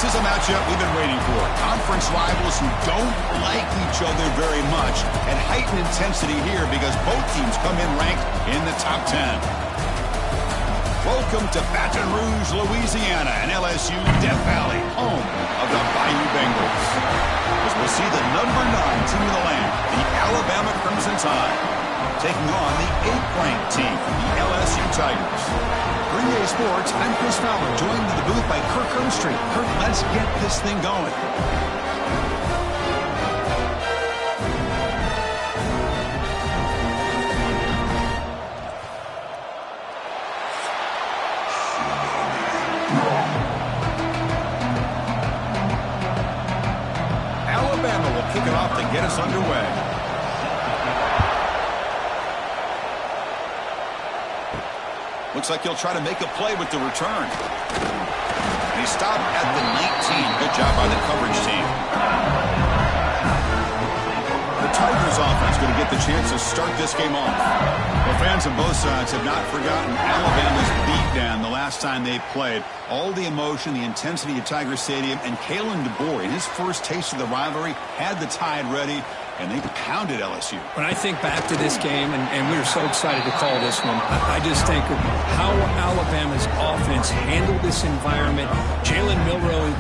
This is a matchup we've been waiting for. Conference rivals who don't like each other very much, and heightened intensity here because both teams come in ranked in the top 10. Welcome to Baton Rouge, Louisiana, and LSU Death Valley, home of the Bayou Bengals. As we'll see the number 9 team in the land, the Alabama Crimson Tide, taking on the 8th-ranked team, the LSU Tigers. For EA Sports, I'm Chris Fowler, joined in the booth by Kirk Herbstreit. Kirk, let's get this thing going. Alabama will kick it off to get us underway. Looks like he'll try to make a play with the return. And he stopped at the 19. Good job by the coverage team. The Tigers offense going to get the chance to start this game off. Well, fans on both sides have not forgotten Alabama's beatdown the last time they played. All the emotion, the intensity at Tiger Stadium, and Kalen DeBoer, in his first taste of the rivalry, had the Tide ready, and they pounded LSU. When I think back to this game, and we were so excited to call this one, I just think of how Alabama's offense handled this environment. Jalen Milroe,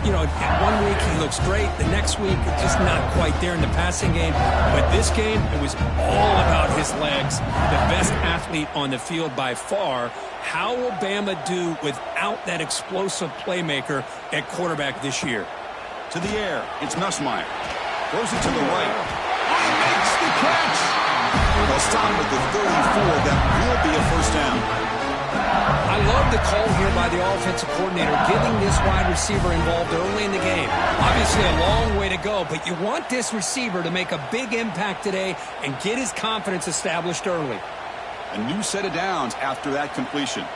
one week he looks great. The next week, it's just not quite there in the passing game. But this game, it was all about his legs. The best athlete on the field by far. How will Bama do without that explosive playmaker at quarterback this year? To the air, it's Nussmeier. Throws it to the right. Makes the catch. They'll stop at the 34. That will be a first down. I love the call here by the offensive coordinator, getting this wide receiver involved early in the game. Obviously a long way to go, but you want this receiver to make a big impact today and get his confidence established early. A new set of downs after that completion.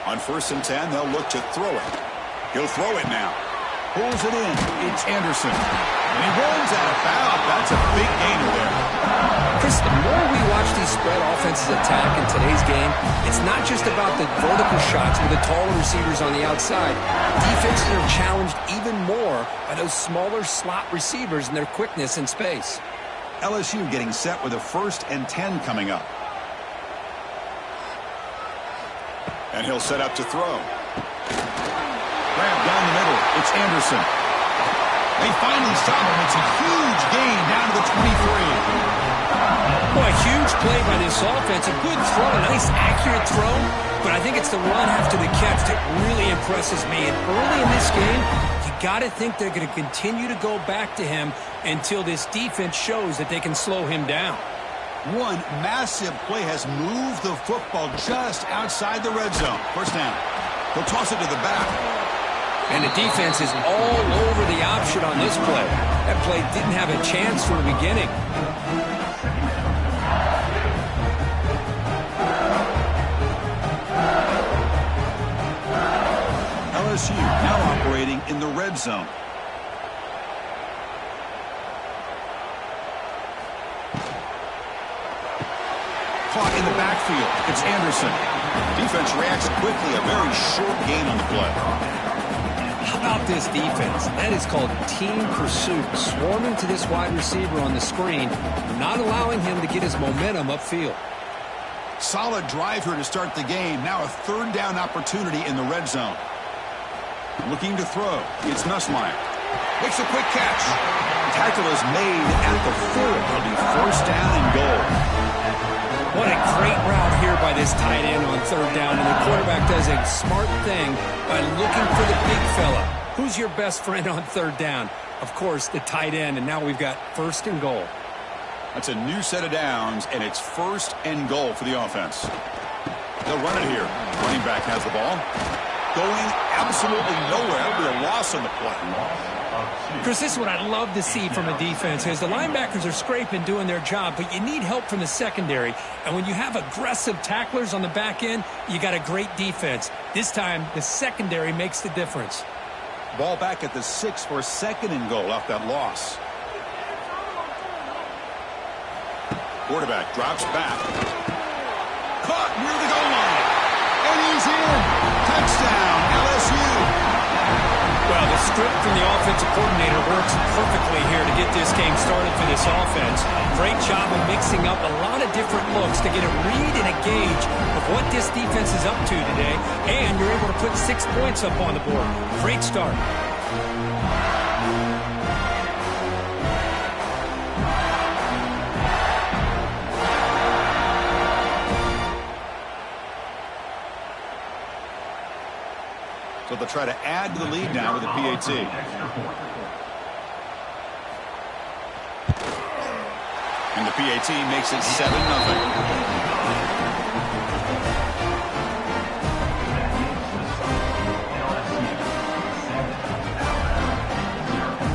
On 1st and 10, they'll look to throw it. He'll throw it now. Pulls it in. It's Anderson. And he runs out of bounds. That's a big gainer there. Chris, the more we watch these spread offenses attack in today's game, it's not just about the vertical shots with the taller receivers on the outside. Defenses are challenged even more by those smaller slot receivers and their quickness in space. LSU getting set with a 1st and 10 coming up. And he'll set up to throw. Grab down the middle. It's Anderson. They finally stop him. It's a huge gain down to the 23. Boy, a huge play by this offense. A good throw, a nice accurate throw. But I think it's the run after the catch that really impresses me. And early in this game, you got to think they're going to continue to go back to him until this defense shows that they can slow him down. One massive play has moved the football just outside the red zone. First down. He'll toss it to the back. And the defense is all over the option on this play. That play didn't have a chance from the beginning. LSU now operating in the red zone. Caught in the backfield. It's Anderson. Defense reacts quickly. A very short gain on the play. How about this defense? That is called team pursuit. Swarming to this wide receiver on the screen, not allowing him to get his momentum upfield. Solid drive here to start the game. Now a 3rd down opportunity in the red zone. Looking to throw. It's Nussmeier. Makes a quick catch. Tackle is made at the 4. It'll be 1st down and goal. What a great route here by this tight end on 3rd down, and the quarterback does a smart thing by looking for the big fella. Who's your best friend on 3rd down? Of course, the tight end, and now we've got 1st and goal. That's a new set of downs, and it's 1st and goal for the offense. They'll run it here. Running back has the ball. Going absolutely nowhere. It'll be a loss on the play. Chris, this is what I love to see from a defense is the linebackers are scraping, doing their job, but you need help from the secondary. And when you have aggressive tacklers on the back end, you got a great defense. This time, the secondary makes the difference. Ball back at the 6 for 2nd and goal off that loss. Quarterback drops back. Caught near the goal line. And he's in. Touchdown, LSU. Well, The script from the offensive coordinator works perfectly here to get this game started for this offense. Great job of mixing up a lot of different looks to get a read and a gauge of what this defense is up to today, and you're able to put 6 points up on the board. Great start. So they'll try to add to the lead now with a PAT. And the PAT makes it 7-0.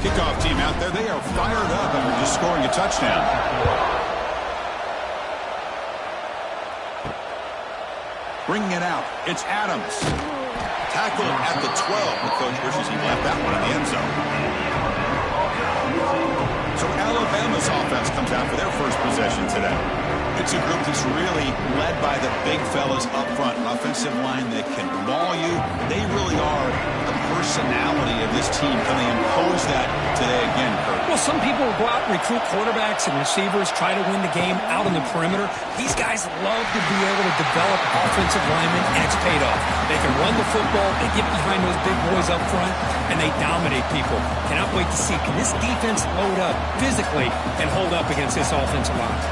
Kickoff team out there, they are fired up after just scoring a touchdown. Bringing it out, it's Adams. Tackle at the 12. The coach wishes he left that one in the end zone. So Alabama's offense comes out for their first possession today. It's a group that's really led by the big fellas up front. An offensive line that can maul you. They really are the personality of this team. Can they impose that today again, Kurt? Well, some people will go out and recruit quarterbacks and receivers, try to win the game out on the perimeter. These guys love to be able to develop offensive linemen, and it's paid off. They can run the football, they get behind those big boys up front, and they dominate people. Cannot wait to see, can this defense load up physically and hold up against this offensive line?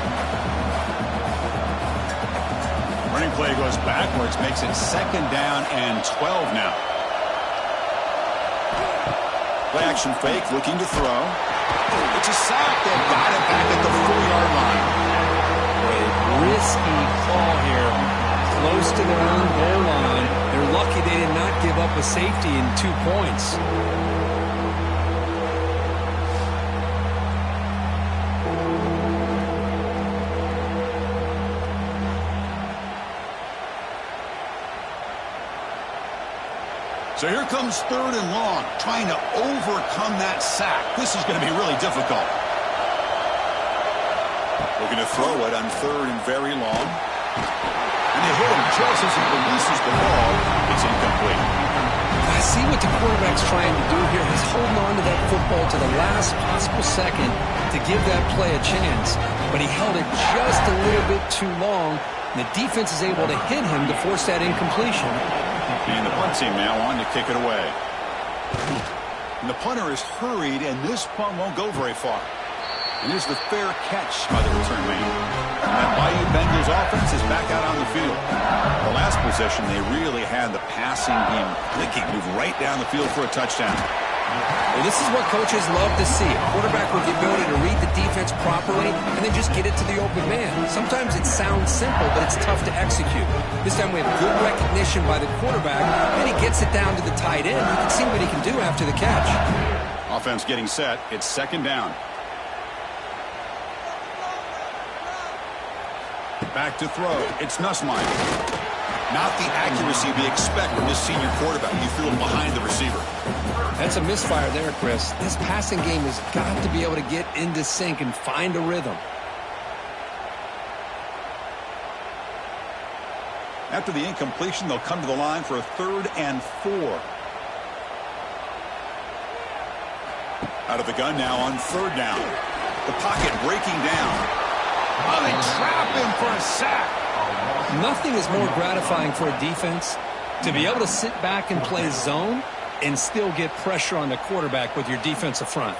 Running play goes backwards, makes it 2nd down and 12 now. Play action fake, looking to throw. It's a sack. They've got it back at the 4-yard line. A risky call here, close to their own goal line. They're lucky they did not give up a safety in 2 points. So here comes 3rd and long, trying to overcome that sack. This is going to be really difficult. Looking to throw it on 3rd and very long. And they hit him just as he releases the ball. It's incomplete. I see what the quarterback's trying to do here. He's holding on to that football to the last possible second to give that play a chance. But he held it just a little bit too long. And the defense is able to hit him to force that incompletion. And the punt team now on to kick it away. And the punter is hurried, and this punt won't go very far. And here's the fair catch by the return man. And that Bayou Bengals offense is back out on the field. The last possession, they really had the passing game clicking, move right down the field for a touchdown. Well, this is what coaches love to see. A quarterback with the ability to read the defense properly and then just get it to the open man. Sometimes it sounds simple, but it's tough to execute. This time we have good recognition by the quarterback, and he gets it down to the tight end. You can see what he can do after the catch. Offense getting set. It's 2nd down. Back to throw. It's Nusslein. Not the accuracy we expect from this senior quarterback. You threw him behind the receiver. That's a misfire there, Chris. This passing game has got to be able to get into sync and find a rhythm. After the incompletion, they'll come to the line for a 3rd and 4. Out of the gun now on 3rd down. The pocket breaking down. Oh, they trap him for a sack. Nothing is more gratifying for a defense to be able to sit back and play zone and still get pressure on the quarterback with your defensive front.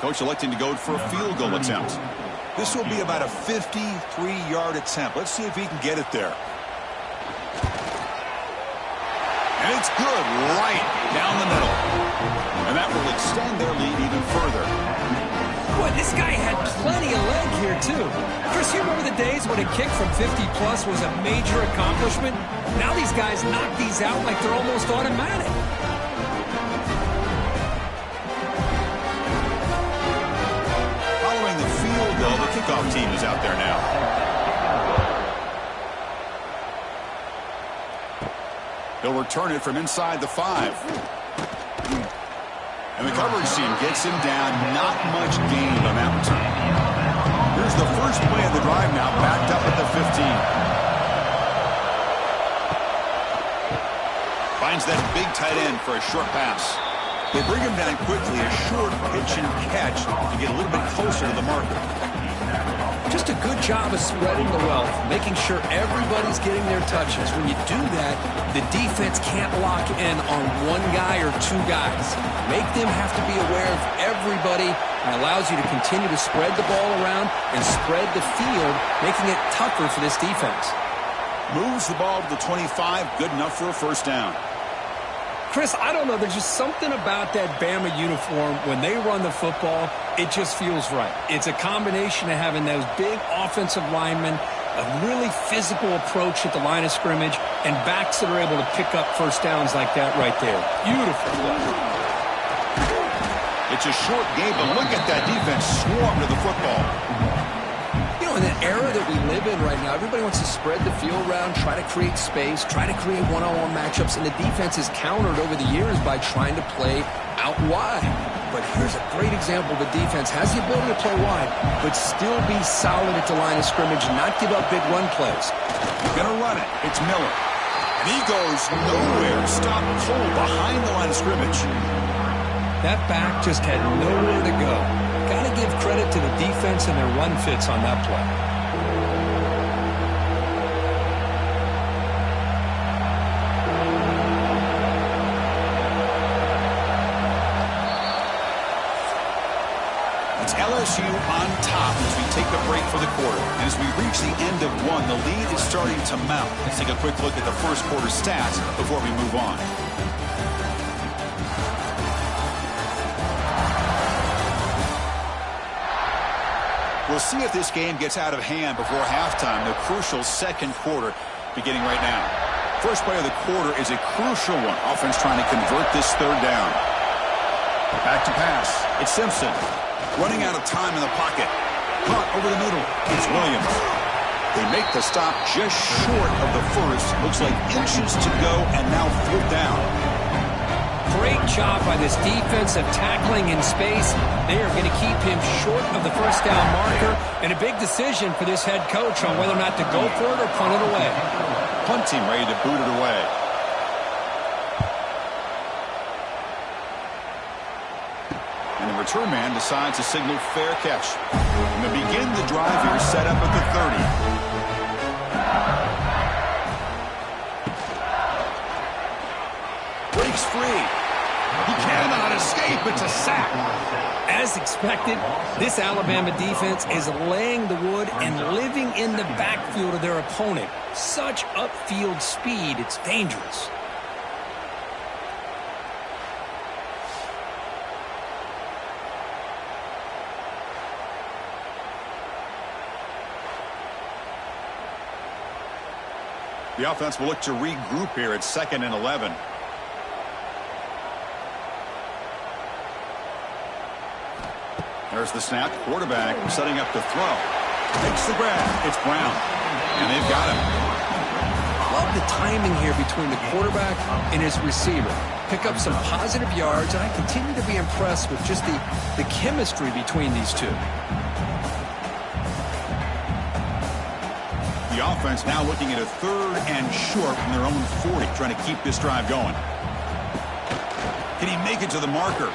Coach electing to go for a field goal attempt. This will be about a 53-yard attempt. Let's see if he can get it there. And it's good right down the middle. And that will extend their lead even further. Boy, this guy had plenty of leg here, too. Chris, you remember the days when a kick from 50-plus was a major accomplishment? Now these guys knock these out like they're almost automatic. Following the field goal, the kickoff team is out there now. He'll return it from inside the 5. And the coverage team gets him down. Not much gained on that return. Here's the first play of the drive now, backed up at the 15. Finds that big tight end for a short pass. They bring him down quickly, a short pitch and catch to get a little bit closer to the marker. Just a good job of spreading the wealth, making sure everybody's getting their touches. When you do that, the defense can't lock in on one guy or two guys. Make them have to be aware of everybody, and allows you to continue to spread the ball around and spread the field, making it tougher for this defense. Moves the ball to the 25, good enough for a first down. Chris, I don't know. There's just something about that Bama uniform. When they run the football, it just feels right. It's a combination of having those big offensive linemen, a really physical approach at the line of scrimmage, and backs that are able to pick up first downs like that right there. Beautiful play. It's a short game, but look at that defense swarm to the football. You know, in the era that we live in right now, everybody wants to spread the field around, try to create space, try to create one-on-one matchups, and the defense is countered over the years by trying to play out wide. But here's a great example. The defense has the ability to play wide, but still be solid at the line of scrimmage and not give up big run plays. Gonna run it. It's Miller. And he goes nowhere. Stop cold behind the line of scrimmage. That back just had nowhere to go. Got to give credit to the defense and their run fits on that play. It's LSU on top as we take the break for the quarter. And as we reach the end of one, the lead is starting to mount. Let's take a quick look at the first quarter stats before we move on. We'll see if this game gets out of hand before halftime, the crucial second quarter beginning right now. First play of the quarter is a crucial one. Offense trying to convert this third down. Back to pass. It's Simpson. Running out of time in the pocket. Caught over the middle. It's Williams. They make the stop just short of the first. Looks like inches to go, and now fourth down. Great job by this defense of tackling in space. They are going to keep him short of the first down marker, and a big decision for this head coach on whether or not to go for it or punt it away. Punt team ready to boot it away. And the return man decides to signal fair catch. And to begin the drive here, set up at the 30. Breaks free. He cannot escape. It's a sack. As expected, this Alabama defense is laying the wood and living in the backfield of their opponent. Such upfield speed, it's dangerous. The offense will look to regroup here at 2nd and 11. There's the snap. Quarterback setting up to throw. Takes the grab. It's Brown. And they've got him. Love the timing here between the quarterback and his receiver. Pick up some positive yards, and I continue to be impressed with just the chemistry between these two. The offense now looking at a 3rd and short from their own 40, trying to keep this drive going. Can he make it to the marker?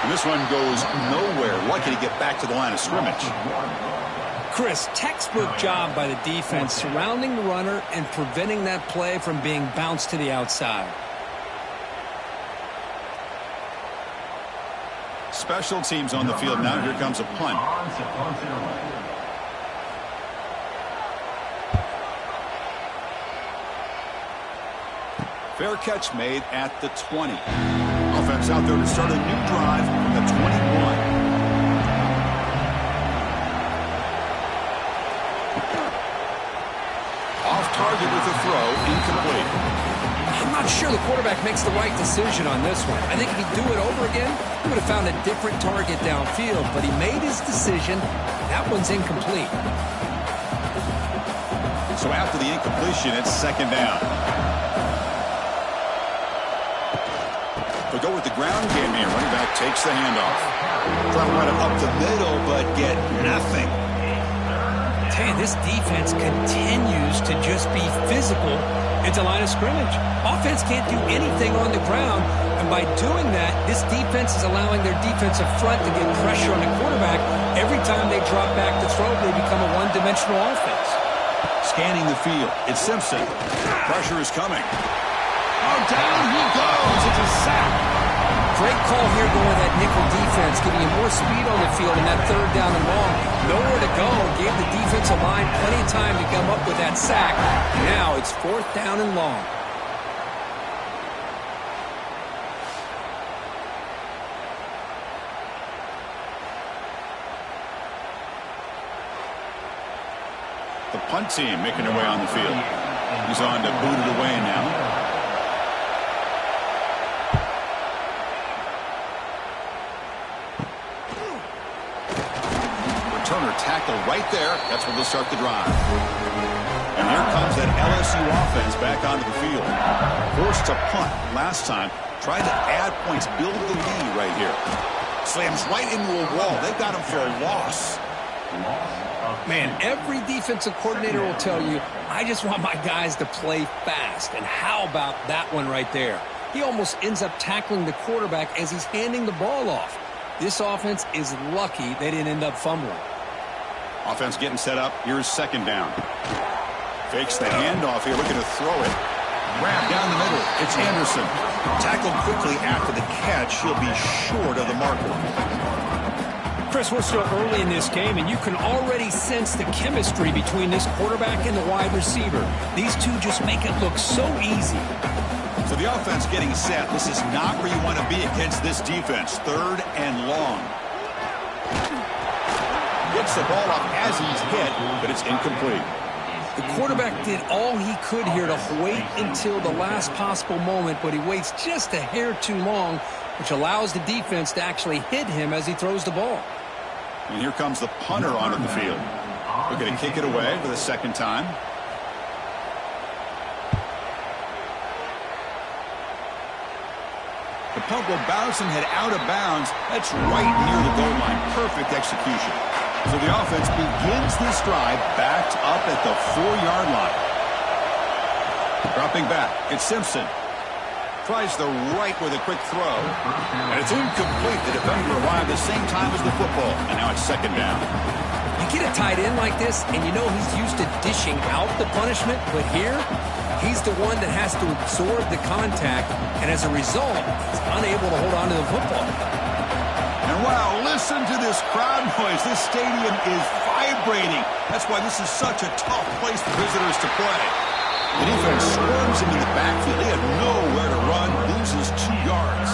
And this one goes nowhere. Lucky to get back to the line of scrimmage. Chris, textbook job by the defense surrounding the runner and preventing that play from being bounced to the outside. Special teams on the field now. Here comes a punt. Fair catch made at the 20. Offense out there to start a new drive from the 21. Off target with the throw, incomplete. I'm not sure the quarterback makes the right decision on this one. I think if he'd do it over again, he would have found a different target downfield, but he made his decision. That one's incomplete. So after the incompletion, it's 2nd down. They'll go with the ground game here. Running back takes the handoff. Try to run it up the middle, but get nothing. Hey, this defense continues to just be physical into line of scrimmage. Offense can't do anything on the ground, and by doing that, this defense is allowing their defensive front to get pressure on the quarterback. Every time they drop back to throw, they become a one-dimensional offense. Scanning the field, it's Simpson. Pressure is coming. Oh, down he goes. It's a sack. Great call here going with that nickel defense, giving you more speed on the field in that third down and long. Nowhere to go. Gave the defensive line plenty of time to come up with that sack. Now it's fourth down and long. The punt team making their way on the field. He's on to boot it away now. Turner tackled right there. That's where they'll start the drive. And here comes that LSU offense back onto the field. Forced to punt last time. Trying to add points, build the lead right here. Slams right into a wall. They've got him for a loss. Man, every defensive coordinator will tell you, I just want my guys to play fast. And how about that one right there? He almost ends up tackling the quarterback as he's handing the ball off. This offense is lucky they didn't end up fumbling. Offense getting set up. Here's second down. Fakes the handoff here, looking to throw it. Grab down the middle. It's Anderson. Tackled quickly after the catch. He'll be short of the marker. Chris, we're still early in this game, and you can already sense the chemistry between this quarterback and the wide receiver. These two just make it look so easy. So the offense getting set. This is not where you want to be against this defense. Third and long. Gets the ball up as he's hit, but it's incomplete. The quarterback did all he could here to wait until the last possible moment, but he waits just a hair too long, which allows the defense to actually hit him as he throws the ball. And here comes the punter onto the field. We're going to kick it away for the second time. The punt will bounce and head out of bounds. That's right near the goal line. Perfect execution. So the offense begins this drive backed up at the 4-yard line. Dropping back, it's Simpson. Tries the right with a quick throw. And it's incomplete. The defender arrived at the same time as the football. And now it's second down. You get a tight end like this, and you know he's used to dishing out the punishment, but here, he's the one that has to absorb the contact, and as a result, he's unable to hold on to the football. And wow, listen to this crowd noise. This stadium is vibrating. That's why this is such a tough place for visitors to play. The defense swarms into the backfield. They have nowhere to run, loses 2 yards.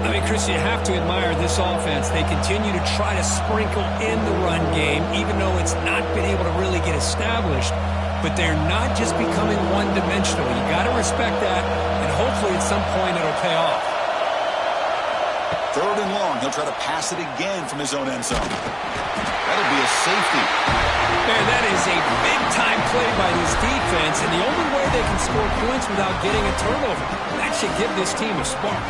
I mean, Chris, you have to admire this offense. They continue to try to sprinkle in the run game, even though it's not been able to really get established. But they're not just becoming one-dimensional. You got to respect that, and hopefully at some point it'll pay off. Third and long. He'll try to pass it again from his own end zone. That'll be a safety. Man, that is a big-time play by this defense, and the only way they can score points without getting a turnover. That should give this team a spark.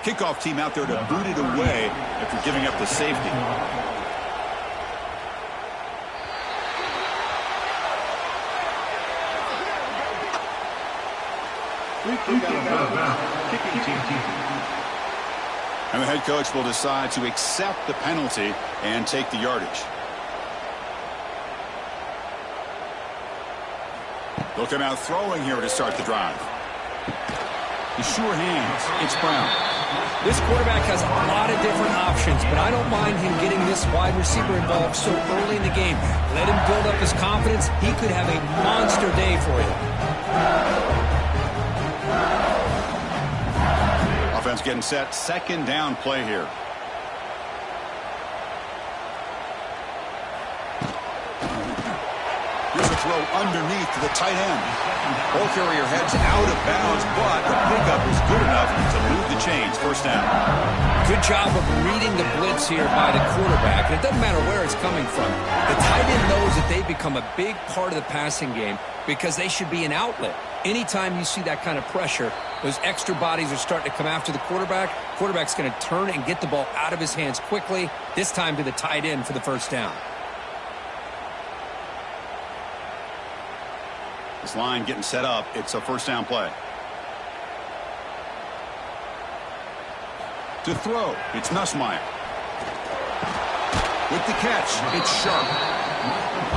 Kickoff team out there to boot it away after giving up the safety. And the head coach will decide to accept the penalty and take the yardage. They'll come out throwing here to start the drive. The sure hands. It's Brown. This quarterback has a lot of different options, but I don't mind him getting this wide receiver involved so early in the game. Let him build up his confidence. He could have a monster day for you. Offense getting set. Second down play here. throw underneath to the tight end. Ball carrier heads out of bounds, but the pickup is good enough to move the chains. First down. Good job of reading the blitz here by the quarterback. And it doesn't matter where it's coming from. The tight end knows that they've become a big part of the passing game because they should be an outlet. Anytime you see that kind of pressure, those extra bodies are starting to come after the quarterback. Quarterback's going to turn and get the ball out of his hands quickly, this time to the tight end for the first down. This line getting set up. It's a first down play. To throw, it's Nussmeier. With the catch, it's Sharp.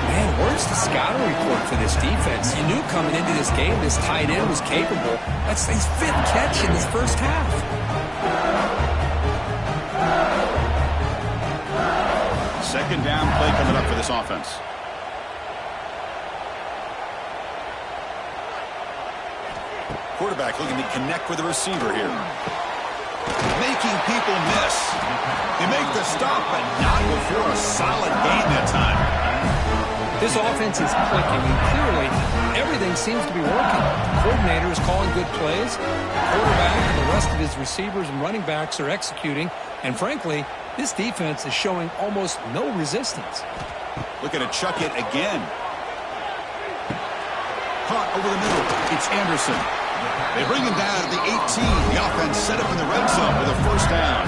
Man, where's the scouting report for this defense? You knew coming into this game this tight end was capable. That's his 5th catch in this first half. Second down play coming up for this offense. Quarterback looking to connect with the receiver here. Making people miss. They make the stop, but not before a solid gain that time. This offense is clicking, and clearly everything seems to be working. The coordinator is calling good plays. The quarterback and the rest of his receivers and running backs are executing. And frankly, this defense is showing almost no resistance. Looking to chuck it again. Caught over the middle. It's Anderson. They bring him down at the 18. The offense set up in the red zone with a first down.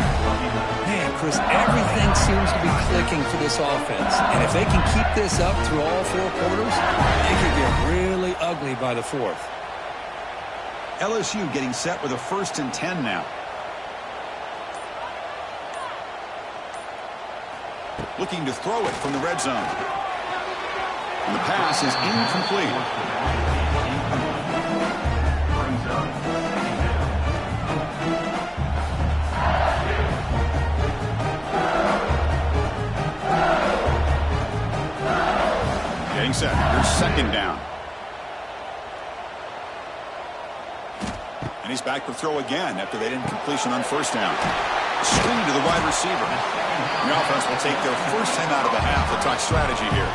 Man, Chris, everything seems to be clicking for this offense. And if they can keep this up through all 4 quarters, it could get really ugly by the 4th. LSU getting set with a 1st and 10 now. Looking to throw it from the red zone. And the pass is incomplete. Getting set. Here's second down. And he's back to throw again after they didn't completion on first down. Screen to the wide receiver. The offense will take their first time out of the half. They'll talk strategy here.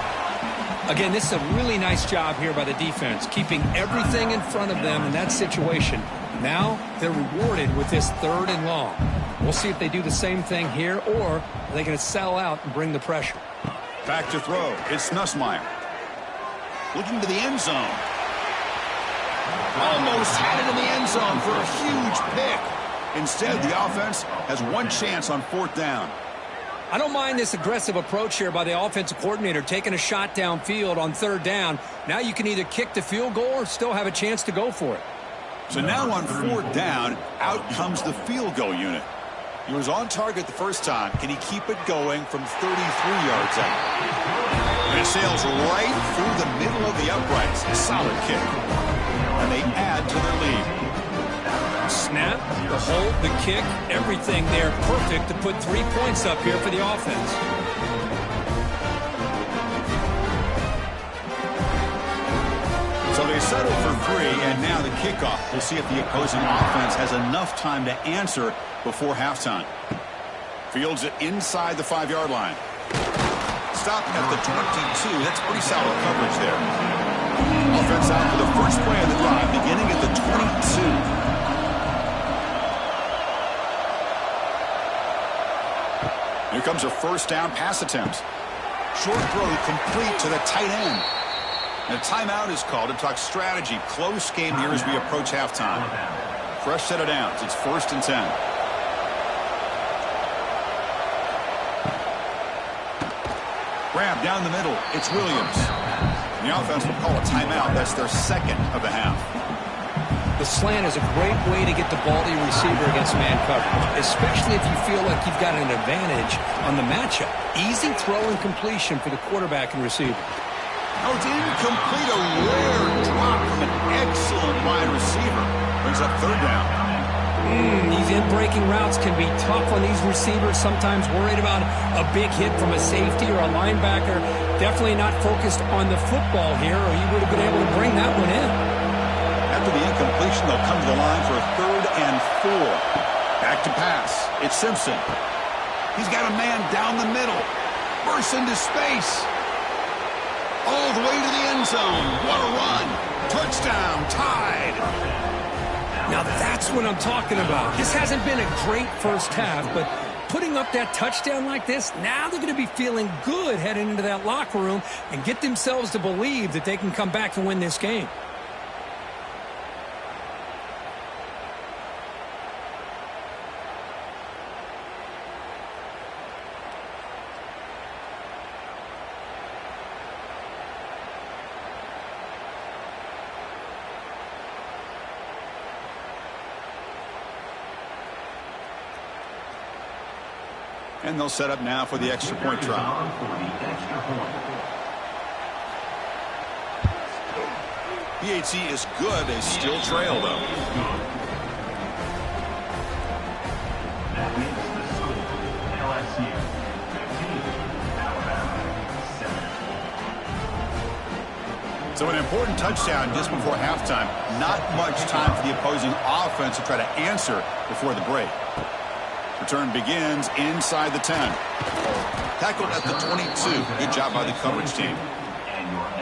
Again, this is a really nice job here by the defense, keeping everything in front of them in that situation. Now they're rewarded with this 3rd and long. We'll see if they do the same thing here, or are they going to sell out and bring the pressure? Back to throw. It's Nussmeier. Looking to the end zone. Almost had it in the end zone for a huge pick. Instead, the offense has one chance on 4th down. I don't mind this aggressive approach here by the offensive coordinator, taking a shot downfield on 3rd down. Now you can either kick the field goal or still have a chance to go for it. So now on 4th down, out comes the field goal unit. He was on target the first time. Can he keep it going from 33 yards out? And it sails right through the middle of the uprights. A solid kick. And they add to their lead. Snap, the hold, the kick, everything there perfect to put 3 points up here for the offense. So they settle for 3, and now the kickoff. We'll see if the opposing offense has enough time to answer before halftime. Fields it inside the 5-yard line. Stopping at the 22. That's pretty solid coverage there. Offense out for the first play of the drive, beginning at the 22. Here comes a first down pass attempt. Short throw complete to the tight end. And a timeout is called to talk strategy. Close game here as we approach halftime. Fresh set of downs. It's 1st and 10. Grab down the middle. It's Williams. The offense will call a timeout. That's their 2nd of the half. The slant is a great way to get the ball to your receiver against man coverage, especially if you feel like you've got an advantage on the matchup. Easy throw and completion for the quarterback and receiver. Oh, it's incomplete. A rare drop from an excellent wide receiver. Brings up 3rd down. These in-breaking routes can be tough on these receivers, sometimes worried about a big hit from a safety or a linebacker. Definitely not focused on the football here, or you would have been able to bring that one in. After the incompletion, they'll come to the line for a 3rd and 4. Back to pass. It's Simpson. He's got a man down the middle. Bursts into space. All the way to the end zone. What a run. Touchdown. Tied. Now that's what I'm talking about. This hasn't been a great first half, but putting up that touchdown like this, now they're going to be feeling good heading into that locker room and get themselves to believe that they can come back and win this game. And they'll set up now for the extra point try. PAT is good. They still trail, though. LSU 15, Alabama 7. So an important touchdown just before halftime. Not much time for the opposing offense to try to answer before the break. Return begins inside the 10. Tackled at the 22. Good job by the coverage team.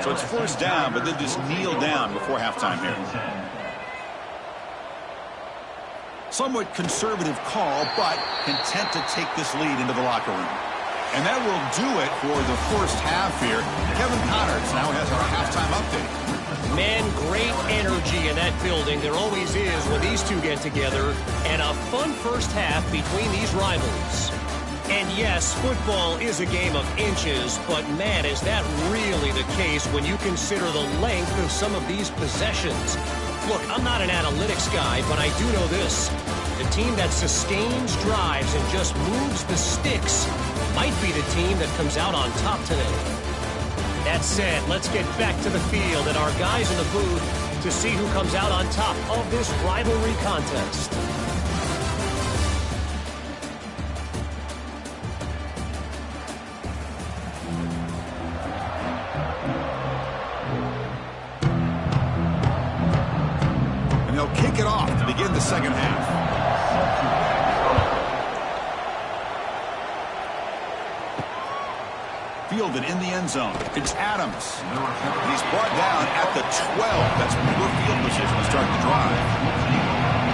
So it's first down, but then just kneel down before halftime here. Somewhat conservative call, but content to take this lead into the locker room. And that will do it for the first half here. Kevin Connors now has our halftime update. Man, great energy in that building. There always is when these two get together. And a fun first half between these rivals. And yes, football is a game of inches, but man, is that really the case when you consider the length of some of these possessions. Look, I'm not an analytics guy, but I do know this. The team that sustains drives and just moves the sticks might be the team that comes out on top today. That said, let's get back to the field and our guys in the booth to see who comes out on top of this rivalry contest. And they'll kick it off to begin the second half. Fielded in the end zone. It's Adams. He's brought down at the 12. That's poor field position to start the drive.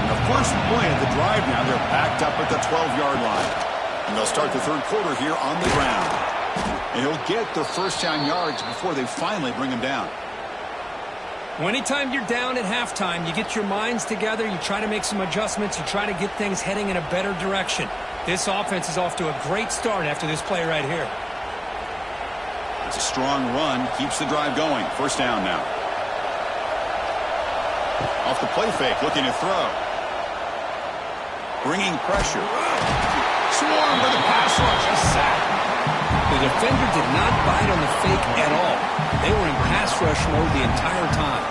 And the first play of the drive now, they're backed up at the 12-yard line. And they'll start the third quarter here on the ground. And he'll get the first down yards before they finally bring him down. Well, anytime you're down at halftime, you get your minds together, you try to make some adjustments, you try to get things heading in a better direction. This offense is off to a great start after this play right here. It's a strong run, keeps the drive going. First down now. Off the play fake, looking to throw. Bringing pressure. Swarm with a pass rush, a sack. The defender did not bite on the fake at all. They were in pass rush mode the entire time.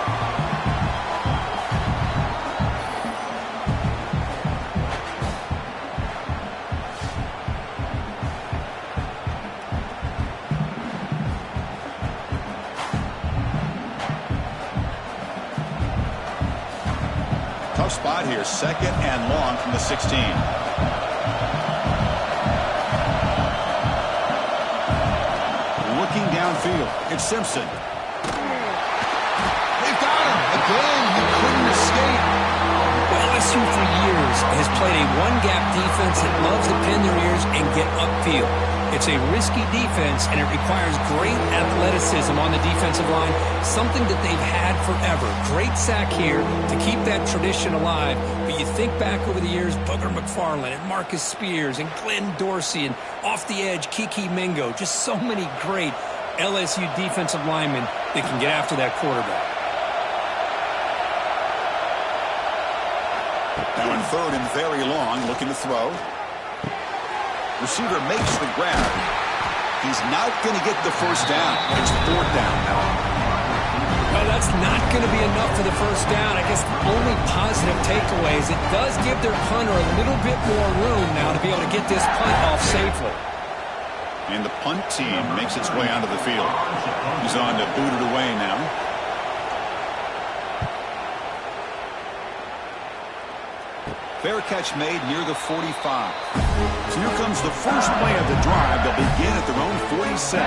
Tough spot here, second and long from the 16. Looking downfield, it's Simpson. They've got him. Again, he couldn't escape. Well, LSU for years has played a one-gap defense that loves to pin their ears and get upfield. It's a risky defense, and it requires great athleticism on the defensive line, something that they've had forever. Great sack here to keep that tradition alive. But you think back over the years, Booger McFarland and Marcus Spears and Glenn Dorsey and off the edge, Kiki Mingo. Just so many great LSU defensive linemen that can get after that quarterback. Now in third and very long, looking to throw. Receiver makes the grab. He's not going to get the first down. It's fourth down now. Well, that's not going to be enough for the first down. I guess the only positive takeaway is it does give their punter a little bit more room now to be able to get this punt off safely. And the punt team makes its way onto the field. He's on to boot it away now. Fair catch made near the 45. So here comes the first play of the drive. They'll begin at their own 46.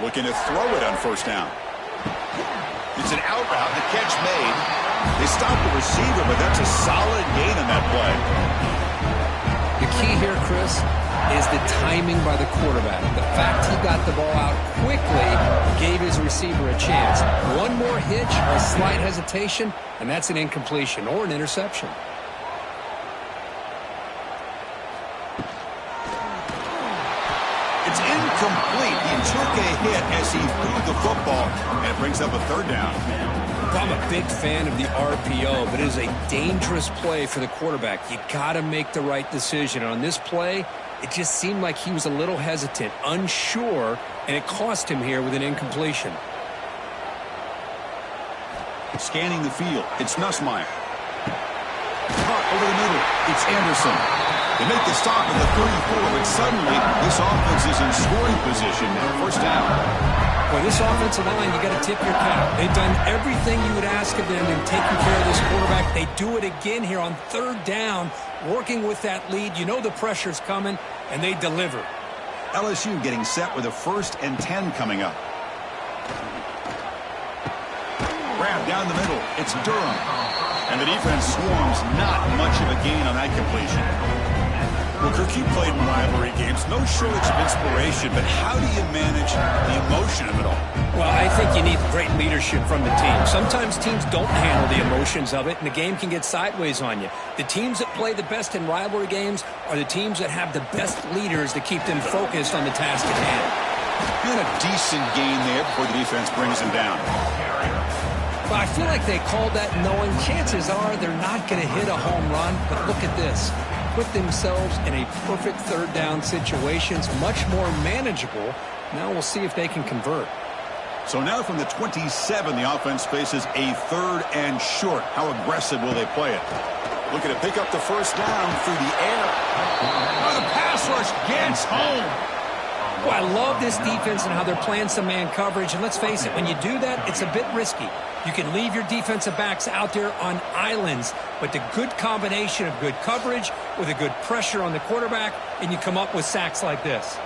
Looking to throw it on first down. It's an out route. The catch made. They stopped the receiver, but that's a solid gain on that play. The key here, Chris, is the timing by the quarterback. The fact he got the ball out quickly gave his receiver a chance. One more hitch or a slight hesitation, and that's an incompletion or an interception. It's incomplete. He took a hit as he threw the football, and it brings up a third down. I'm a big fan of the RPO, but it is a dangerous play for the quarterback. You got to make the right decision. On this play, it just seemed like he was a little hesitant, unsure, and it cost him here with an incompletion. Scanning the field, it's Nussmeier. Caught over the middle, it's Anderson. They make the stop at the 34, but suddenly this offense is in scoring position. First down. Well, this offensive line, you got to tip your cap. They've done everything you would ask of them in taking care of this quarterback. They do it again here on third down, working with that lead. You know the pressure's coming, and they deliver. LSU getting set with a 1st and 10 coming up. Grab down the middle. It's Durham. And the defense swarms. Not much of a gain on that completion. Well, Kirk, you played in rivalry games. No shortage of inspiration, but how do you manage the emotion of it all? Well, I think you need great leadership from the team. Sometimes teams don't handle the emotions of it, and the game can get sideways on you. The teams that play the best in rivalry games are the teams that have the best leaders to keep them focused on the task at hand. And a decent gain there before the defense brings him down. But I feel like they called that knowing chances are they're not going to hit a home run, but look at this. Put themselves in a perfect third down situations, much more manageable. Now we'll see if they can convert. So now from the 27, the offense faces a 3rd and short. How aggressive will they play it? Looking to pick up the first down through the air. Oh, the pass rush gets home. Well, I love this defense and how they're playing some man coverage. And let's face it, when you do that, it's a bit risky. You can leave your defensive backs out there on islands, but the good combination of good coverage with a good pressure on the quarterback, and you come up with sacks like this.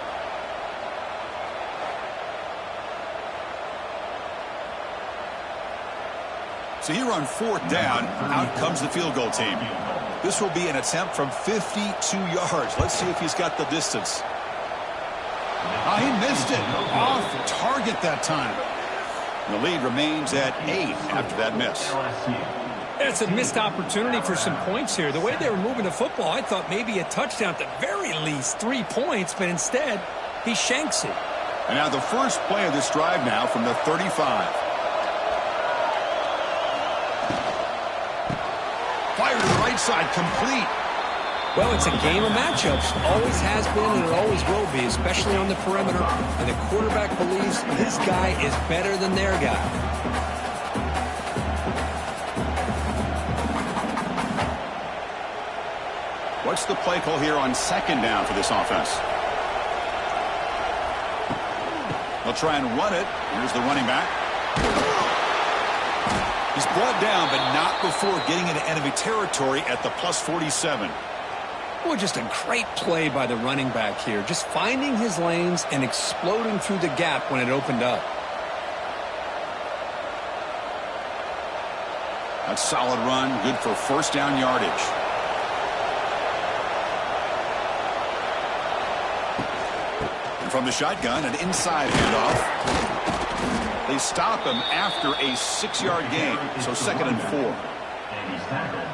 So here on 4th down, out comes the field goal team. This will be an attempt from 52 yards. Let's see if he's got the distance. Oh, he missed it. Off target that time. The lead remains at 8 after that miss. It's a missed opportunity for some points here. The way they were moving the football, I thought maybe a touchdown at the very least, 3 points, but instead, he shanks it. And now the first play of this drive now from the 35. Fire to the right side, complete. Well, it's a game of matchups. Always has been and it always will be, especially on the perimeter. And the quarterback believes his guy is better than their guy. What's the play call here on 2nd down for this offense? They'll try and run it. Here's the running back. He's brought down, but not before getting into enemy territory at the +47. Well, just a great play by the running back here. Just finding his lanes and exploding through the gap when it opened up. A solid run, good for first down yardage. And from the shotgun, an inside handoff. They stop him after a 6-yard gain, so 2nd and 4.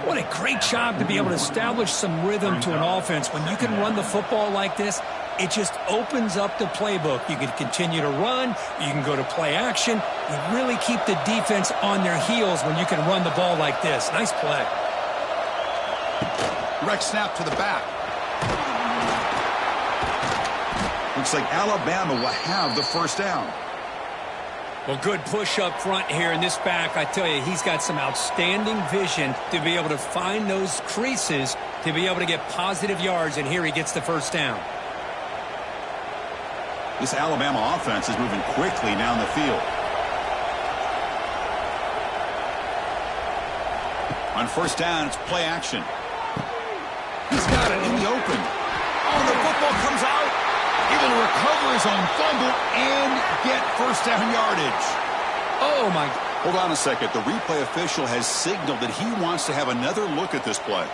What a great job to be able to establish some rhythm to an offense. When you can run the football like this, it just opens up the playbook. You can continue to run. You can go to play action. You really keep the defense on their heels when you can run the ball like this. Nice play. Direct snap to the back. Looks like Alabama will have the first down. Well, good push up front here in this back. I tell you, he's got some outstanding vision to be able to find those creases to be able to get positive yards, and here he gets the first down. This Alabama offense is moving quickly down the field. On first down, it's play action. He's got it in the open. Oh, the football comes out. able to recover his own fumble and get first down yardage. Oh, my. Hold on a second. The replay official has signaled that he wants to have another look at this play.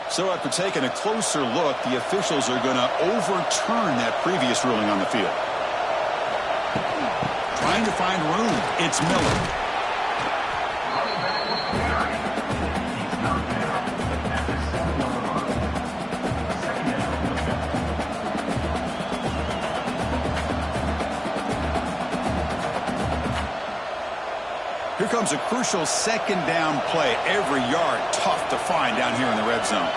So after taking a closer look, the officials are going to overturn that previous ruling on the field. Trying to find room. It's Miller. Here comes a crucial second down play. Every yard tough to find down here in the red zone.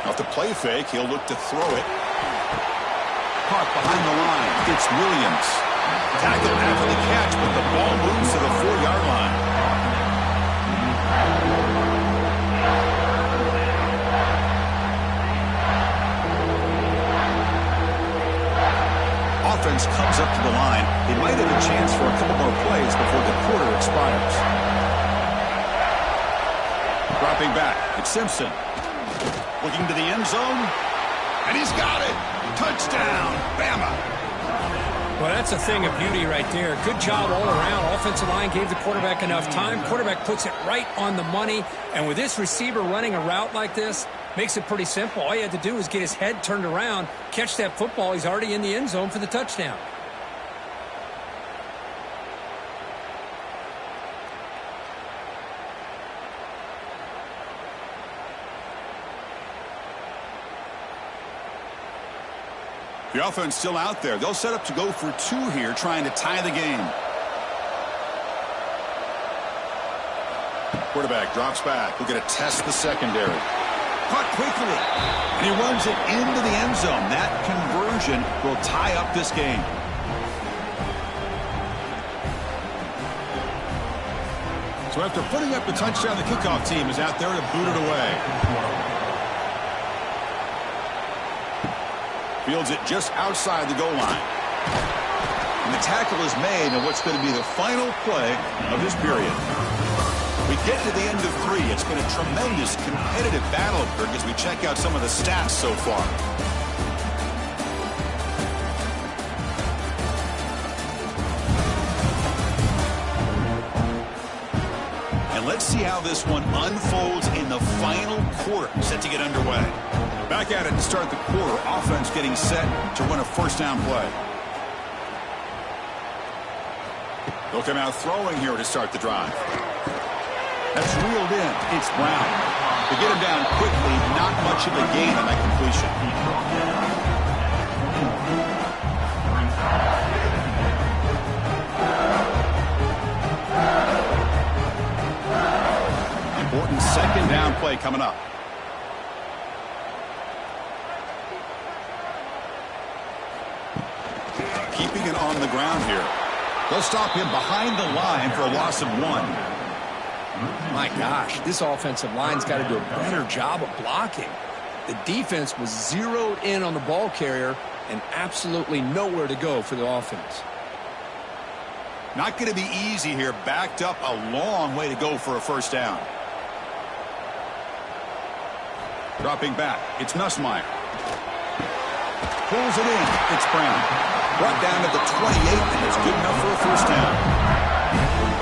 Off the play fake, he'll look to throw it. Caught behind the line. It's Williams. Tackled after the catch, but the ball moves to the 4-yard line. Offense comes up to the line. They might have a chance for a couple more plays before the quarter expires. Dropping back, it's Simpson. Looking to the end zone, and he's got it. Touchdown, Bama. Well, that's a thing of beauty right there. Good job all around. Offensive line gave the quarterback enough time. Quarterback puts it right on the money. And with this receiver running a route like this, makes it pretty simple. All you had to do is get his head turned around, catch that football. He's already in the end zone for the touchdown. The offense still out there. They'll set up to go for 2 here, trying to tie the game. Quarterback drops back. We're going to test the secondary. Caught quickly, and he runs it into the end zone. That conversion will tie up this game. So after putting up the touchdown, the kickoff team is out there to boot it away. Fields it just outside the goal line. And the tackle is made on what's going to be the final play of this period. We get to the end of 3. It's been a tremendous competitive battle, Kirk, as we check out some of the stats so far. And let's see how this one unfolds in the final quarter, set to get underway. Back at it to start the quarter. Offense getting set to run a first down play. They'll come out throwing here to start the drive. That's reeled in. It's Brown. To get him down quickly, not much of a gain on that completion. Important second down play coming up. Keeping it on the ground here. They'll stop him behind the line for a loss of 1. My gosh, this offensive line's got to do a better job of blocking. The defense was zeroed in on the ball carrier and absolutely nowhere to go for the offense. Not going to be easy here. Backed up a long way to go for a first down. Dropping back, it's Nussmeier. Pulls it in, it's Brown. Brought down to the 28, and it's good enough for a first down.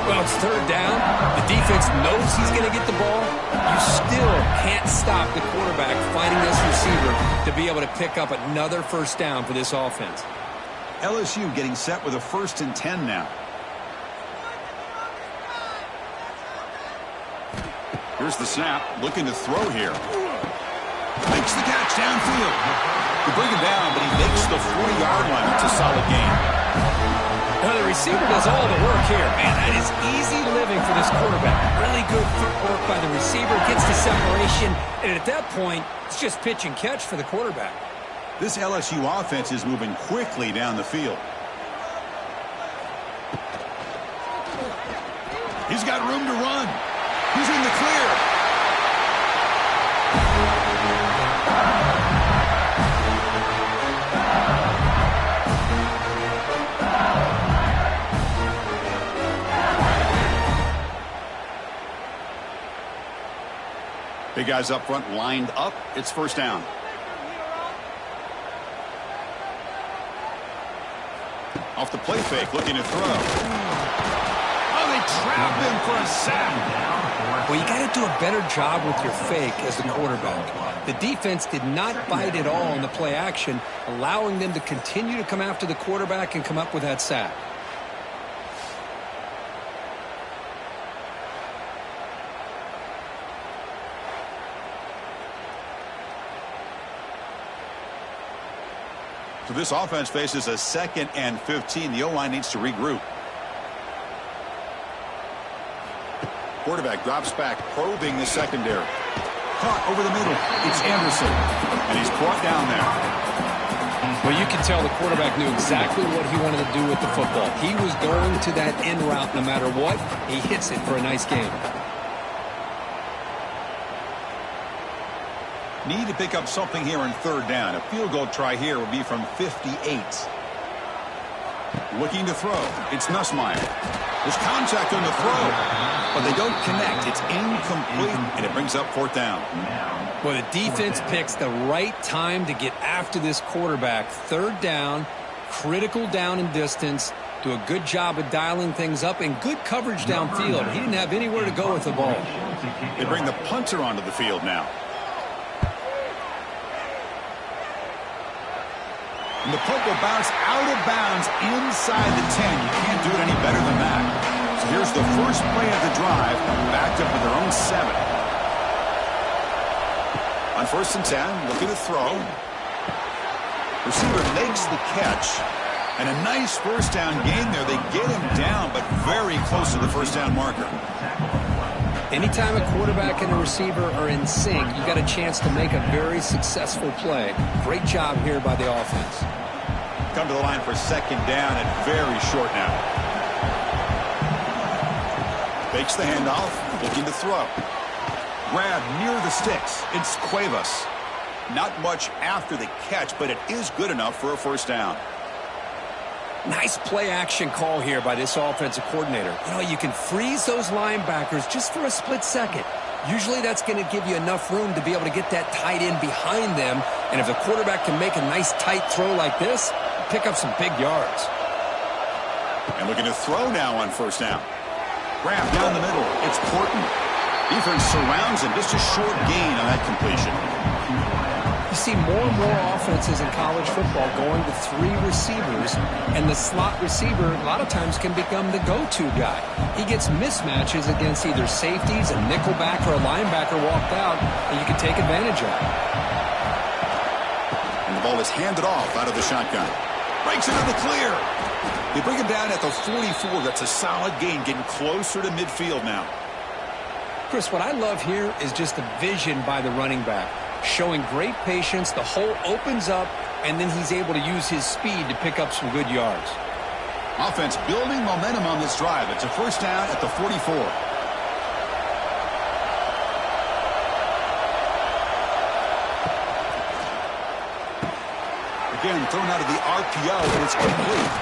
Well, it's third down. The defense knows he's going to get the ball. You still can't stop the quarterback finding this receiver to be able to pick up another first down for this offense. LSU getting set with a 1st and 10 now. Here's the snap, looking to throw here. Makes the catch downfield. They bring him down, but he makes the 40-yard line. It's a solid gain. Well, the receiver does all the work here. Man, that is easy living for this quarterback. Really good footwork by the receiver, gets the separation, and at that point, it's just pitch and catch for the quarterback. This LSU offense is moving quickly down the field. He's got room to run. He's in the clear. Big guys up front lined up. It's first down. Off the play fake, looking to throw. Oh, they trap him for a sack. Well, you got to do a better job with your fake as the quarterback. The defense did not bite at all in the play action, allowing them to continue to come after the quarterback and come up with that sack. So this offense faces a 2nd and 15. The O-line needs to regroup. Quarterback drops back, probing the secondary. Caught over the middle. It's Anderson. And he's brought down there. Well, you can tell the quarterback knew exactly what he wanted to do with the football. He was going to that in route no matter what. He hits it for a nice gain. Need to pick up something here in 3rd down. A field goal try here would be from 58. Looking to throw. It's Nussmeier. There's contact on the throw, but they don't connect. It's incomplete, and it brings up 4th down. Well, the defense picks the right time to get after this quarterback. 3rd down, critical down and distance. Do a good job of dialing things up and good coverage downfield. He didn't have anywhere to go with the ball. They bring the punter onto the field now. And the punt will bounce out of bounds inside the 10. You can't do it any better than that. So here's the first play of the drive, backed up to their own 7. On 1st and 10, looking to throw. Receiver makes the catch. And a nice first down gain there. They get him down, but very close to the first down marker. Anytime a quarterback and a receiver are in sync, you got a chance to make a very successful play. Great job here by the offense. Come to the line for 2nd down and very short now. Fakes the handoff, looking to throw. Grab near the sticks. It's Cuevas. Not much after the catch, but it is good enough for a first down. Nice play action call here by this offensive coordinator. You know, you can freeze those linebackers just for a split second. Usually that's going to give you enough room to be able to get that tight end behind them. And if the quarterback can make a nice tight throw like this, pick up some big yards. And looking to throw now on first down. Grab down the middle. It's Porton. Defense surrounds him. Just a short gain on that completion. You see more and more offenses in college football going to 3 receivers, and the slot receiver a lot of times can become the go-to guy. He gets mismatches against either safeties, a nickelback, or a linebacker walked out, and you can take advantage of it. And the ball is handed off out of the shotgun. Breaks into the clear. They bring him down at the 44. That's a solid gain, getting closer to midfield now. Chris, what I love here is just the vision by the running back. Showing great patience, the hole opens up, and then he's able to use his speed to pick up some good yards. Offense building momentum on this drive. It's a first down at the 44. Again, thrown out of the RPO, and it's complete.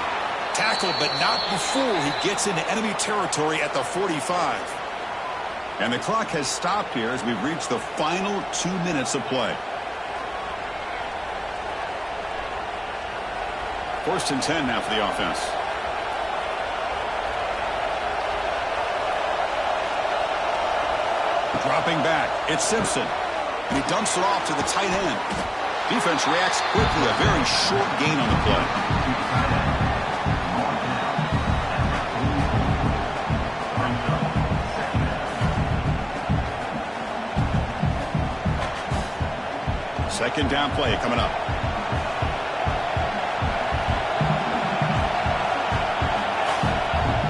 Tackled, but not before he gets into enemy territory at the 45. And the clock has stopped here as we've reached the final 2 minutes of play. 1st and 10 now for the offense. Dropping back, it's Simpson. And he dumps it off to the tight end. Defense reacts quickly, a very short gain on the play. Second down play coming up.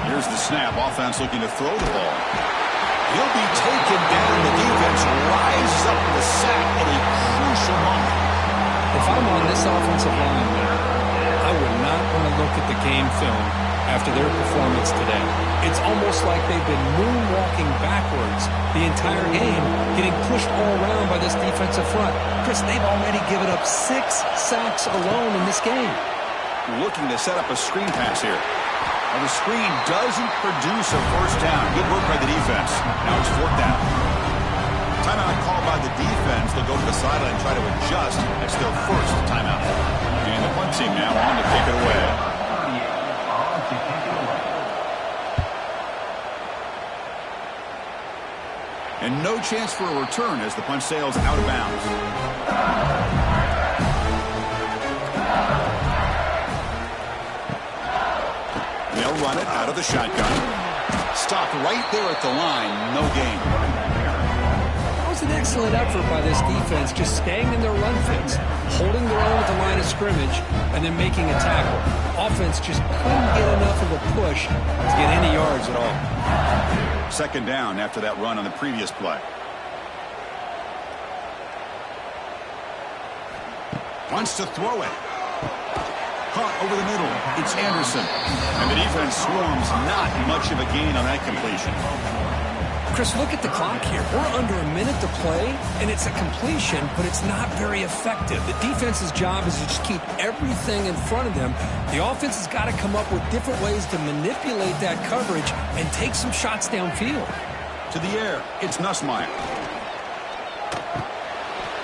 Here's the snap. Offense looking to throw the ball. He'll be taken down. The defense rises up with a sack at a crucial moment. If I'm on this offensive line, I would not want to look at the game film after their performance today. It's almost like they've been moonwalking backwards the entire game, getting pushed all around by this defensive front. Chris, they've already given up 6 sacks alone in this game. Looking to set up a screen pass here. And the screen doesn't produce a first down. Good work by the defense. Now it's 4th down. Timeout called by the defense. They'll go to the sideline and try to adjust. That's their first timeout. And the punt team now on to kick it away. And no chance for a return as the punt sails out of bounds. They'll run it out of the shotgun. Stopped right there at the line. No gain. That was an excellent effort by this defense, just staying in their run fits, holding their own at the line of scrimmage, and then making a tackle. Offense just couldn't get enough of a push to get any yards at all. Second down after that run on the previous play. Wants to throw it. Caught over the middle. It's Anderson. And the defense swarms. Not much of a gain on that completion. Chris, look at the clock here. We're under a minute to play, and it's a completion, but it's not very effective. The defense's job is to just keep everything in front of them. The offense has got to come up with different ways to manipulate that coverage and take some shots downfield. To the air, it's Nussmeier.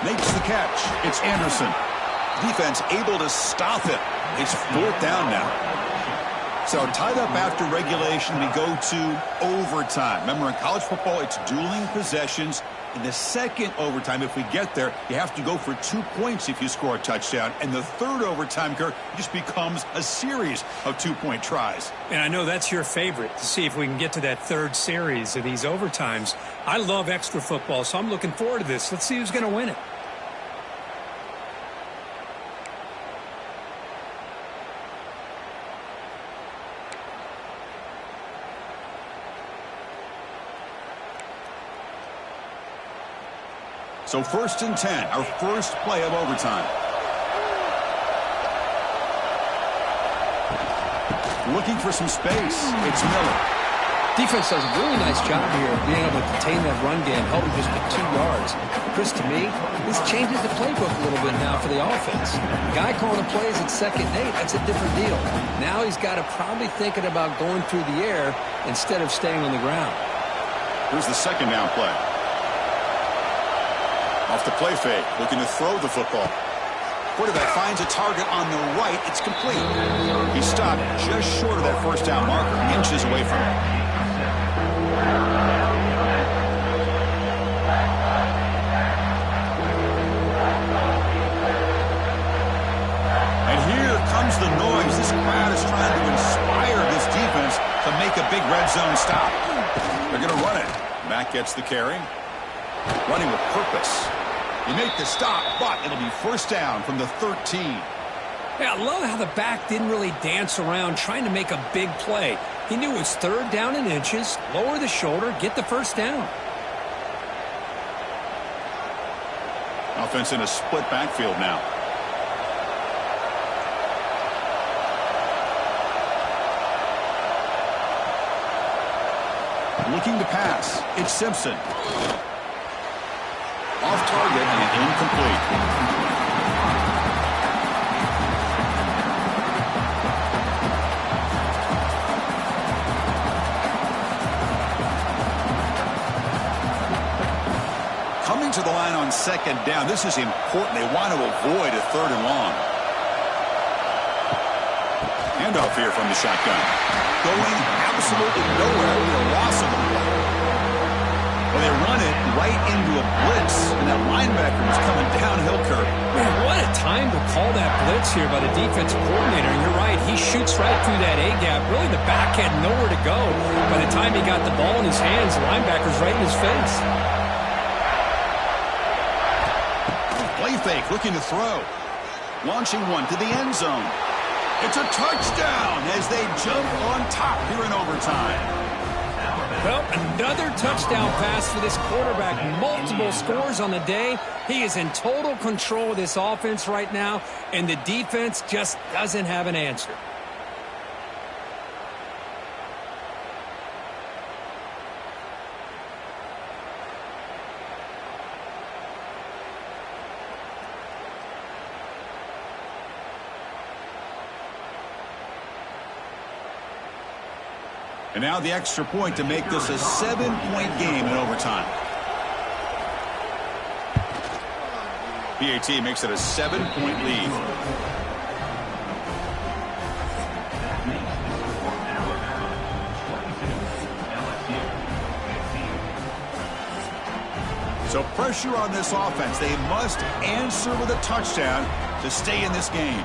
Makes the catch. It's Anderson. Defense able to stop it. It's fourth down now. So tied up after regulation, we go to overtime. Remember, in college football, it's dueling possessions. In the second overtime, if we get there, you have to go for 2 points if you score a touchdown. And the third overtime, Kirk, just becomes a series of 2-point tries. And I know that's your favorite, to see if we can get to that third series of these overtimes. I love extra football, so I'm looking forward to this. Let's see who's going to win it. So 1st and 10, our first play of overtime. Looking for some space. It's Miller. Defense does a really nice job here of being able to contain that run game, helping just with 2 yards. Chris, to me, this changes the playbook a little bit now for the offense. The guy calling the plays at 2nd and 8, that's a different deal. Now he's got to probably thinking about going through the air instead of staying on the ground. Here's the second down play. Off the play fake, looking to throw the football. Quarterback finds a target on the right. It's complete. He stopped just short of that first down marker, inches away from it. And here comes the noise. This crowd is trying to inspire this defense to make a big red zone stop. They're going to run it. Matt gets the carry. Running with purpose. You make the stop, but it'll be first down from the 13. Yeah, I love how the back didn't really dance around trying to make a big play. He knew it was 3rd down and inches, lower the shoulder, get the first down. Offense in a split backfield now. Looking to pass. It's Simpson. Off target and incomplete. Coming to the line on 2nd down. This is important. They want to avoid a 3rd and long. Handoff here from the shotgun. Going absolutely nowhere with a loss of the play. Well, they run it right into a blitz, and that linebacker was coming downhill, Kirk. Man, what a time to call that blitz here by the defensive coordinator. And you're right, he shoots right through that A-gap. Really, the back had nowhere to go. By the time he got the ball in his hands, the linebacker's right in his face. Play fake, looking to throw. Launching one to the end zone. It's a touchdown as they jump on top here in overtime. Well, another touchdown pass for this quarterback. Multiple scores on the day. He is in total control of this offense right now, and the defense just doesn't have an answer. And now the extra point to make this a 7-point game in overtime. PAT makes it a 7-point lead. That makes the score Alabama 22, LSU 15. So pressure on this offense. They must answer with a touchdown to stay in this game.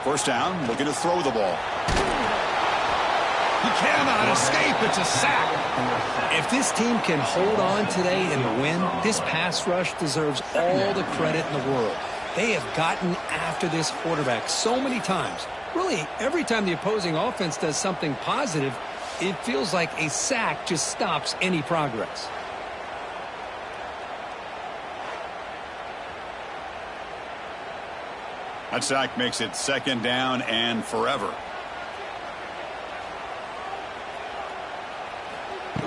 First down, looking to throw the ball. He cannot escape. It's a sack. If this team can hold on today and win, this pass rush deserves all the credit in the world. They have gotten after this quarterback so many times. Really, every time the opposing offense does something positive, it feels like a sack just stops any progress. That sack makes it second down and forever.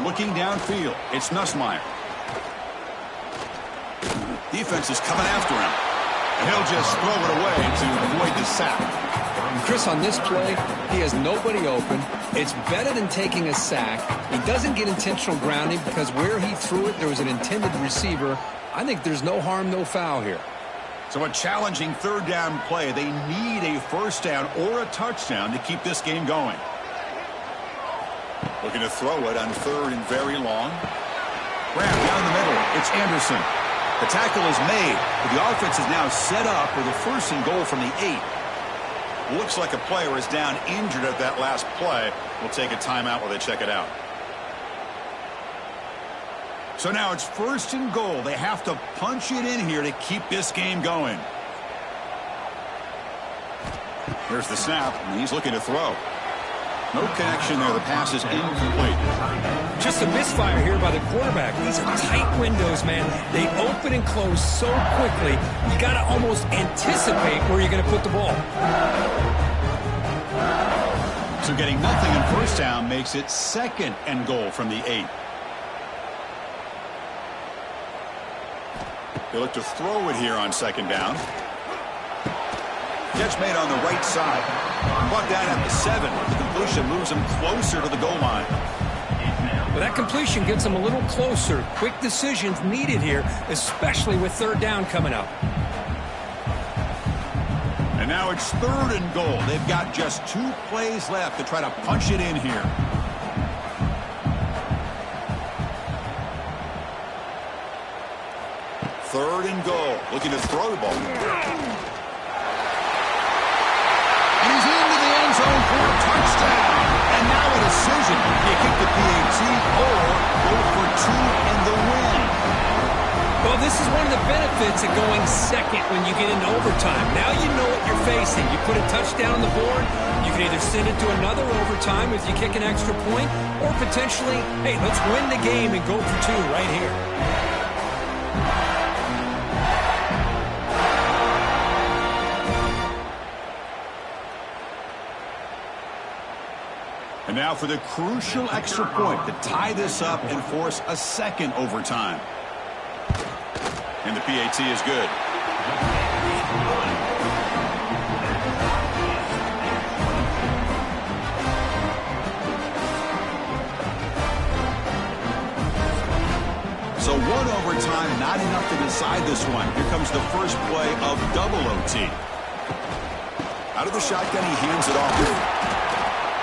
Looking downfield, it's Nussmeier. Defense is coming after him. And he'll just throw it away to avoid the sack. Chris, on this play, he has nobody open. It's better than taking a sack. He doesn't get intentional grounding because where he threw it, there was an intended receiver. I think there's no harm, no foul here. So a challenging third down play. They need a first down or a touchdown to keep this game going. Looking to throw it on third and very long. Grab down the middle. It's Anderson. The tackle is made, but the offense is now set up with a first and goal from the 8. Looks like a player is down injured at that last play. We'll take a timeout while they check it out. So now it's first and goal. They have to punch it in here to keep this game going. Here's the snap, and he's looking to throw. No connection there. The pass is incomplete. Just a misfire here by the quarterback. These are tight windows, man. They open and close so quickly, you got to almost anticipate where you're going to put the ball. So getting nothing in first down makes it second and goal from the 8. They look to throw it here on second down. Catch made on the right side. Brought down at the 7. The completion moves him closer to the goal line. But that completion gets them a little closer. Quick decisions needed here, especially with third down coming up. And now it's third and goal. They've got just 2 plays left to try to punch it in here. Third and goal. Looking to throw the ball. And he's into the end zone for a touchdown. And now a decision. Do you kick the PAT or go for 2 in the win? Well, this is one of the benefits of going second when you get into overtime. Now you know what you're facing. You put a touchdown on the board, you can either send it to another overtime if you kick an extra point, or potentially, hey, let's win the game and go for 2 right here. And now for the crucial extra point to tie this up and force a second overtime. And the PAT is good. So 1 overtime, not enough to decide this one. Here comes the first play of double OT. Out of the shotgun, he hands it off.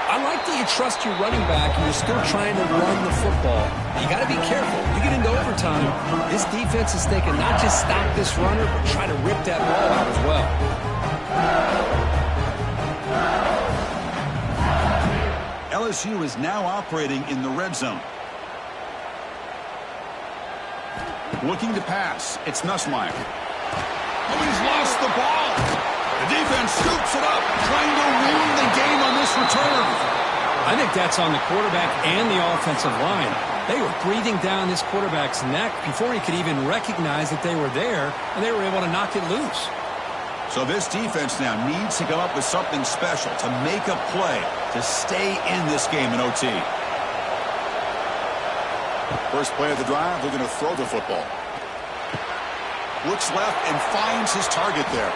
I like that you trust your running back and you're still trying to run the football. You got to be careful. You get into overtime, this defense is thinking not just stop this runner, but try to rip that ball out as well. LSU is now operating in the red zone. Looking to pass. It's Nussmeier. Oh, he's lost the ball. The defense scoops it up, trying to ruin the game on this return. I think that's on the quarterback and the offensive line. They were breathing down this quarterback's neck before he could even recognize that they were there, and they were able to knock it loose. So this defense now needs to come up with something special to make a play to stay in this game in OT. First play of the drive, they're going to throw the football. Looks left and finds his target there.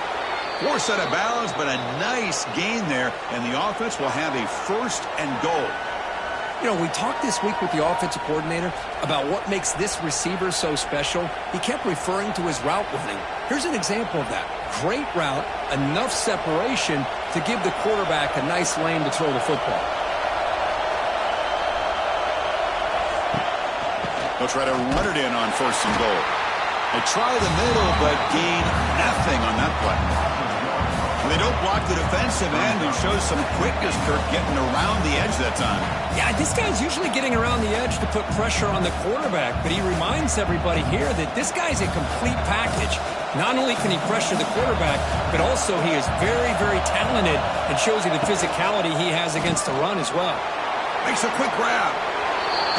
Forced out of bounds, but a nice gain there, and the offense will have a first and goal. You know, we talked this week with the offensive coordinator about what makes this receiver so special. He kept referring to his route running. Here's an example of that. Great route, enough separation to give the quarterback a nice lane to throw the football. They'll try to run it in on 1st and goal. They try the middle, but gain nothing on that play. They don't block the defensive end, who shows some quickness, Kirk, getting around the edge that time. Yeah, this guy's usually getting around the edge to put pressure on the quarterback, but he reminds everybody here that this guy's a complete package. Not only can he pressure the quarterback, but also he is very, very talented and shows you the physicality he has against the run as well. Makes a quick grab.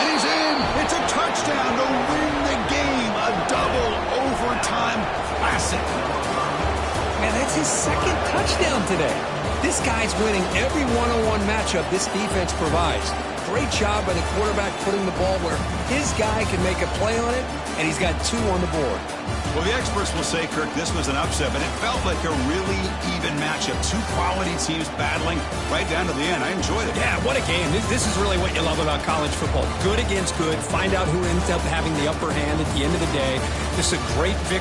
And he's in. It's a touchdown to win the game. A double overtime classic. Man, that's his second touchdown today. This guy's winning every one-on-one matchup this defense provides. Great job by the quarterback putting the ball where his guy can make a play on it, and he's got 2 on the board. Well, the experts will say, Kirk, this was an upset, but it felt like a really even matchup. 2 quality teams battling right down to the end. I enjoyed it. Yeah, what a game. This is really what you love about college football. Good against good. Find out who ends up having the upper hand at the end of the day. This is a great victory.